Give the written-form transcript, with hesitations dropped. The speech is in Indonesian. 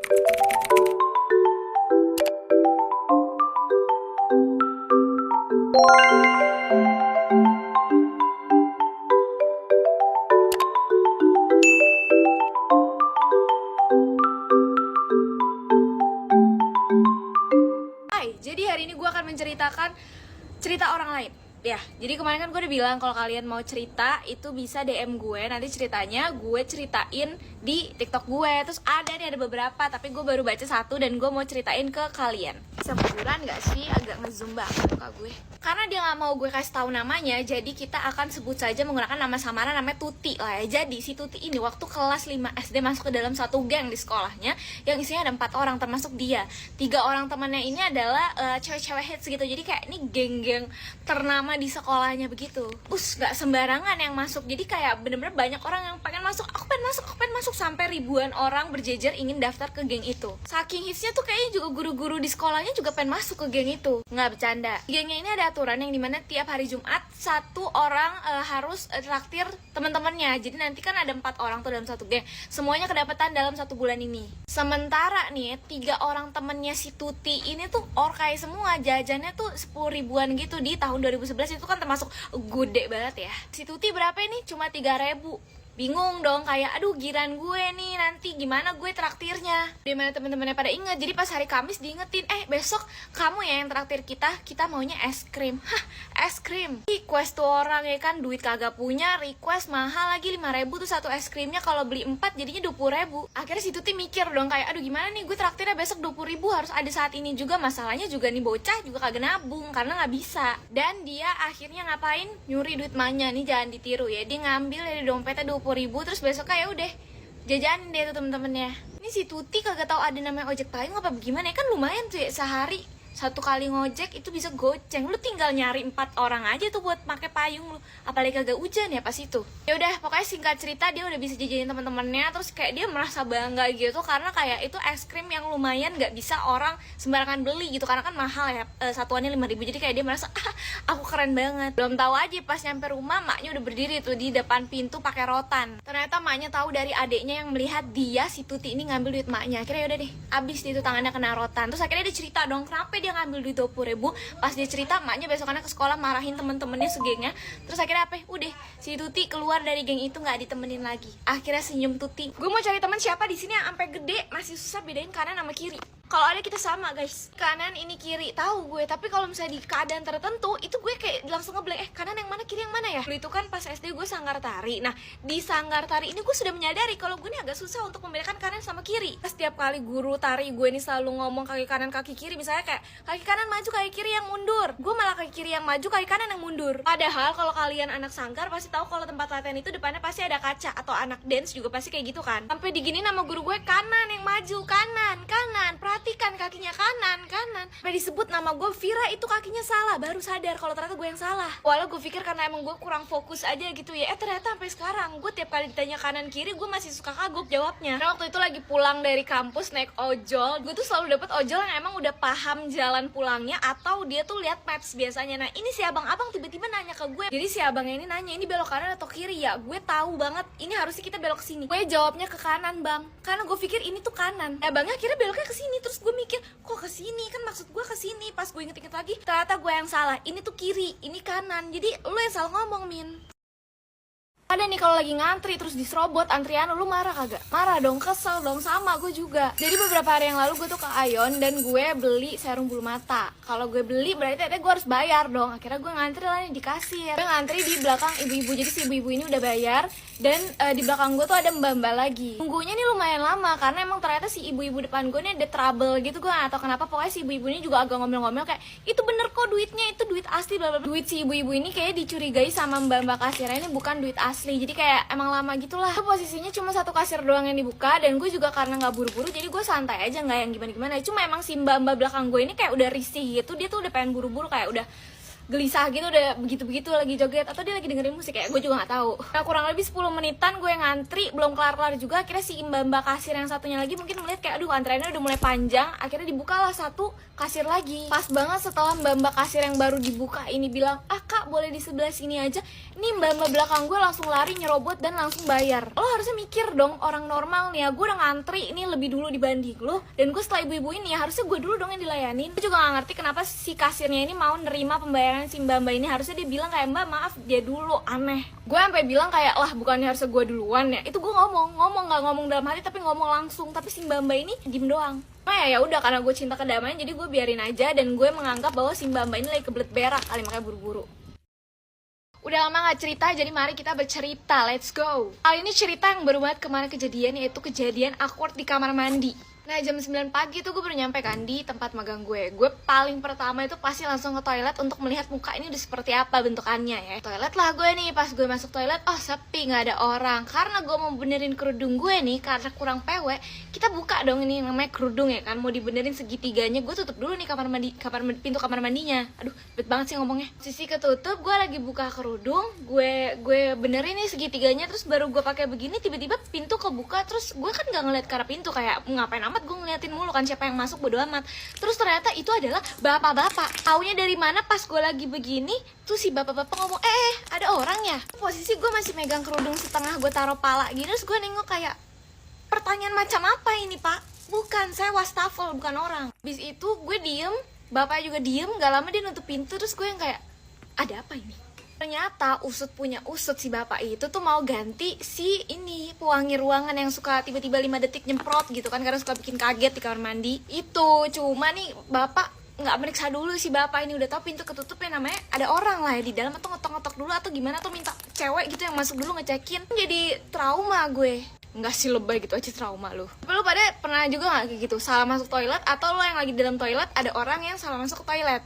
Jadi hari ini gue akan menceritakan cerita orang lain. Ya, jadi kemarin kan gue udah bilang kalau kalian mau cerita itu bisa DM gue. Nanti ceritanya gue ceritain di TikTok gue. Terus ada beberapa, tapi gue baru baca satu dan gue mau ceritain ke kalian. Bisa bujuran gak sih? Agak ngezoom banget muka gue. Karena dia gak mau gue kasih tahu namanya, jadi kita akan sebut saja menggunakan nama samaran namanya Tuti lah ya. Jadi si Tuti ini waktu kelas 5 SD masuk ke dalam satu geng di sekolahnya yang isinya ada 4 orang termasuk dia. 3 orang temannya ini adalah cewek-cewek hits gitu. Jadi kayak ini geng-geng ternama di sekolahnya begitu. Gak sembarangan yang masuk. Jadi kayak bener-bener banyak orang yang pengen masuk. Aku pengen masuk sampai ribuan orang berjejer ingin daftar ke geng itu. Saking hitsnya tuh kayaknya juga guru-guru di sekolahnya juga pengen masuk ke geng itu. Nggak bercanda. Gengnya ini ada aturan yang dimana tiap hari Jumat satu orang harus traktir teman-temannya. Jadi nanti kan ada 4 orang tuh dalam satu geng. Semuanya kedapatan dalam 1 bulan ini. Sementara nih 3 orang temennya si Tuti ini tuh orkai semua. Jajannya tuh 10 ribuan gitu di tahun 2011. Itu kan termasuk gede banget ya. Si Tuti berapa ini? Cuma 3.000. Bingung dong, kayak aduh giran gue nih, nanti gimana gue traktirnya. Dimana temen-temennya pada inget. Jadi pas hari Kamis diingetin, besok kamu ya yang traktir kita maunya es krim. Hah, es krim? Request tuh orang ya kan, duit kagak punya, request mahal lagi 5.000 tuh satu es krimnya. Kalau beli 4 jadinya 20.000. Akhirnya si Tuti mikir dong kayak aduh gimana nih gue traktirnya besok 20.000 harus ada saat ini juga. Masalahnya juga nih bocah juga kagak nabung karena nggak bisa. Dan dia akhirnya ngapain? Nyuri duit manya. Nih jangan ditiru ya, dia ngambil dari dompetnya 20.000, terus besoknya ya udah jajanin deh tuh temen-temennya. Ini si Tuti kagak tahu ada namanya ojek payung apa gimana ya, kan lumayan tuh ya, sehari 1 kali ngojek itu bisa goceng. Lu tinggal nyari 4 orang aja tuh buat pakai payung lu. Apalagi kagak hujan ya pas itu. Ya udah, pokoknya singkat cerita dia udah bisa jajanin teman-temannya. Terus kayak dia merasa bangga gitu karena kayak itu es krim yang lumayan nggak bisa orang sembarangan beli gitu. Karena kan mahal ya, satuannya 5.000. Jadi kayak dia merasa aku keren banget. Belum tahu aja pas nyampe rumah maknya udah berdiri tuh di depan pintu pakai rotan. Ternyata maknya tahu dari adeknya yang melihat dia si Tuti ini ngambil duit maknya. Akhirnya udah deh, abis dia tuh tangannya kena rotan. Terus akhirnya dia cerita dong kenapa dia ngambil duit 20.000. Pas dia cerita, maknya besokannya ke sekolah marahin temen-temennya segengnya. Terus akhirnya udah si Tuti keluar dari geng itu nggak ditemenin lagi. Akhirnya senyum Tuti. Gue mau cari teman siapa di sini yang sampai gede masih susah bedain kanan sama kiri. Kalau ada kita sama guys, kanan ini kiri tahu gue, tapi kalau misalnya di keadaan tertentu itu gue kayak langsung ngeblank, kanan yang mana kiri yang mana ya. Dulu itu kan pas SD gue sanggar tari. Nah di sanggar tari ini gue sudah menyadari kalau gue ini agak susah untuk membedakan kanan sama kiri. Setiap kali guru tari gue ini selalu ngomong kaki kanan kaki kiri, misalnya kayak kaki kanan maju kaki kiri yang mundur, gue malah kaki kiri yang maju kaki kanan yang mundur. Padahal kalau kalian anak sanggar pasti tahu kalau tempat latihan itu depannya pasti ada kaca, atau anak dance juga pasti kayak gitu kan. Sampai digini nama guru gue kanan yang maju, kanan perhatikan kakinya kanan. Sampai disebut nama gue Vira itu kakinya salah, baru sadar kalau ternyata gue yang salah. Walau gue pikir karena emang gue kurang fokus aja gitu ya. Ternyata sampai sekarang gue tiap kali ditanya kanan kiri gue masih suka kagok jawabnya. Karena waktu itu lagi pulang dari kampus naik ojol, gue tuh selalu dapet ojol yang emang udah paham jalan pulangnya atau dia tuh lihat maps biasanya. Nah ini si abang-abang tiba-tiba nanya ke gue. Jadi si abangnya ini nanya ini belok kanan atau kiri ya. Gue tahu banget ini harusnya kita belok ke sini. Gue jawabnya ke kanan bang, karena gue pikir ini tuh kanan. Abangnya akhirnya beloknya ke sini. Terus gue mikir kok ke sini, kan maksud gue ke sini. Pas gue inget-inget lagi ternyata gue yang salah. Ini tuh kiri, ini kanan. Jadi lu yang salah ngomong Min. Ada nih kalau lagi ngantri terus diserobot antrian, lu marah kagak? Marah dong, kesel dong, sama gue juga. Jadi beberapa hari yang lalu gue tuh ke Aeon dan gue beli serum bulu mata. Kalau gue beli berarti gue harus bayar dong. Akhirnya gue ngantri lah nih di kasir. Gue ngantri di belakang ibu-ibu, jadi si ibu-ibu ini udah bayar. Dan di belakang gue tuh ada mbak-mbak lagi. Tunggunya nih lumayan lama karena emang ternyata si ibu-ibu depan gue nih ada trouble gitu. Gue gak tau kenapa, pokoknya si ibu-ibu ini juga agak ngomel-ngomel kayak itu bener kok duitnya, itu duit asli bla bla bla. Duit si ibu-ibu ini kayak dicurigai sama mbak-mbak kasirnya ini bukan duit asli. Jadi kayak emang lama gitulah. Itu posisinya cuma satu kasir doang yang dibuka dan gue juga karena nggak buru-buru jadi gue santai aja, nggak yang gimana-gimana. Cuma emang si mbak-mbak belakang gue ini kayak udah risih gitu, dia tuh udah pengen buru-buru kayak udah gelisah gitu, udah begitu-begitu lagi joget, atau dia lagi dengerin musik, kayak gue juga nggak tahu. Nah, kurang lebih 10 menitan gue ngantri, belum kelar-kelar juga. Akhirnya si mbak-mbak kasir yang satunya lagi mungkin melihat kayak aduh antreannya udah mulai panjang, akhirnya dibukalah satu kasir lagi. Pas banget setelah mbak-mbak kasir yang baru dibuka ini bilang, ah kak boleh di sebelah sini aja, ini mbak-mbak belakang gue langsung lari nyerobot dan langsung bayar. Lo harusnya mikir dong, orang normal nih ya, gue udah ngantri ini lebih dulu dibanding lo, dan gue setelah ibu-ibu ini ya harusnya gue dulu dong yang dilayanin. Gue juga gak ngerti kenapa si kasirnya ini mau nerima pembayaran si mbak-mbak ini. Harusnya dia bilang kayak mbak maaf dia dulu, aneh. Gue sampai bilang kayak lah bukannya harusnya gue duluan ya. Itu gue ngomong nggak ngomong dalam hati tapi ngomong langsung, tapi si mbak-mbak ini diem doang. Nah ya udah, karena gue cinta kedamaian jadi gue biarin aja, dan gue menganggap bahwa si mbak-mbak ini lagi kebelet berak kali, makanya buru-buru. Udah lama gak cerita, jadi mari kita bercerita, let's go. Kali ini cerita yang baru banget kemarin kejadian, yaitu kejadian awkward di kamar mandi. Nah jam 9 pagi tuh gue baru nyampe kan di tempat magang gue. Gue paling pertama itu pasti langsung ke toilet untuk melihat muka ini udah seperti apa bentukannya ya. Toilet lah gue nih, pas gue masuk toilet, oh sepi, gak ada orang. Karena gue mau benerin kerudung gue nih, karena kurang PW, kita buka dong ini namanya kerudung ya kan. Mau dibenerin segitiganya, gue tutup dulu nih pintu kamar mandinya. Aduh, ribet banget sih ngomongnya. Sisi ketutup, gue lagi buka kerudung, gue benerin nih segitiganya, terus baru gue pakai begini, tiba-tiba pintu kebuka. Terus gue kan gak ngeliat ke arah pintu, kayak ngapain amat gue ngeliatin mulu kan, siapa yang masuk bodo amat. Terus ternyata itu adalah bapak-bapak. Taunya dari mana pas gue lagi begini tuh si bapak-bapak ngomong ada orang ya. Posisi gue masih megang kerudung setengah, gue taruh pala gini. Terus gue nengok kayak, pertanyaan macam apa ini pak? Bukan, saya wastafel, bukan orang. Habis itu gue diem, bapaknya juga diem. Gak lama dia nutup pintu, terus gue yang kayak, ada apa ini? Ternyata usut punya usut, si bapak itu tuh mau ganti si ini pewangi ruangan yang suka tiba-tiba 5 detik nyemprot gitu kan, karena suka bikin kaget di kamar mandi. Itu cuma nih bapak nggak meriksa dulu, si bapak ini udah tahu pintu ketutup ya, namanya ada orang lah ya di dalam, atau ngetok-ngetok dulu atau gimana, atau minta cewek gitu yang masuk dulu ngecekin. Jadi trauma gue. Enggak sih, lebay gitu aja trauma lu. Tapi lu pada pernah juga gak kayak gitu, salah masuk toilet, atau lo yang lagi di dalam toilet ada orang yang salah masuk ke toilet?